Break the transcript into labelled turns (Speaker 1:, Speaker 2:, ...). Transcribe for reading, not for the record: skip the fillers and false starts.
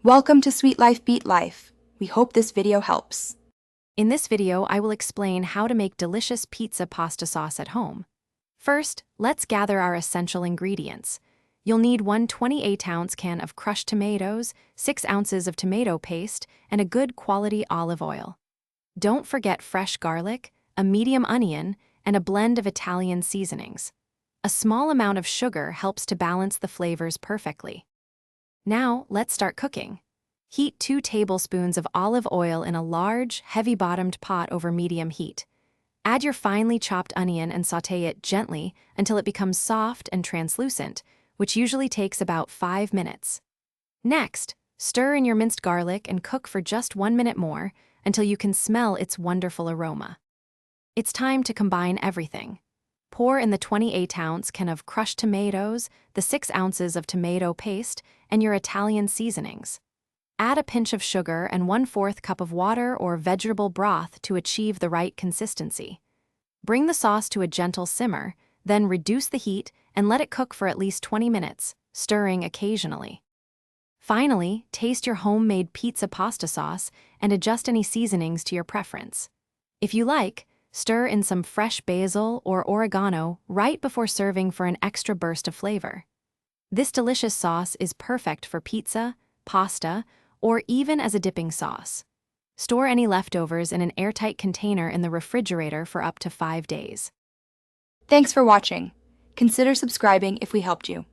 Speaker 1: Welcome to Sweet Life Beat Life. We hope this video helps.
Speaker 2: In this video, I will explain how to make delicious pizza pasta sauce at home. First, let's gather our essential ingredients. You'll need one 28-ounce can of crushed tomatoes, 6 ounces of tomato paste, and a good quality olive oil. Don't forget fresh garlic, a medium onion, and a blend of Italian seasonings. A small amount of sugar helps to balance the flavors perfectly. Now, let's start cooking. Heat 2 tablespoons of olive oil in a large, heavy-bottomed pot over medium heat. Add your finely chopped onion and sauté it gently until it becomes soft and translucent, which usually takes about 5 minutes. Next, stir in your minced garlic and cook for just 1 minute more until you can smell its wonderful aroma. It's time to combine everything. Pour in the 28-ounce can of crushed tomatoes, the 6 ounces of tomato paste, and your Italian seasonings. Add a pinch of sugar and 1/4 cup of water or vegetable broth to achieve the right consistency. Bring the sauce to a gentle simmer, then reduce the heat and let it cook for at least 20 minutes, stirring occasionally. Finally, taste your homemade pizza pasta sauce and adjust any seasonings to your preference. If you like, stir in some fresh basil or oregano right before serving for an extra burst of flavor. This delicious sauce is perfect for pizza, pasta, or even as a dipping sauce. Store any leftovers in an airtight container in the refrigerator for up to 5 days.
Speaker 1: Thanks for watching. Consider subscribing if we helped you.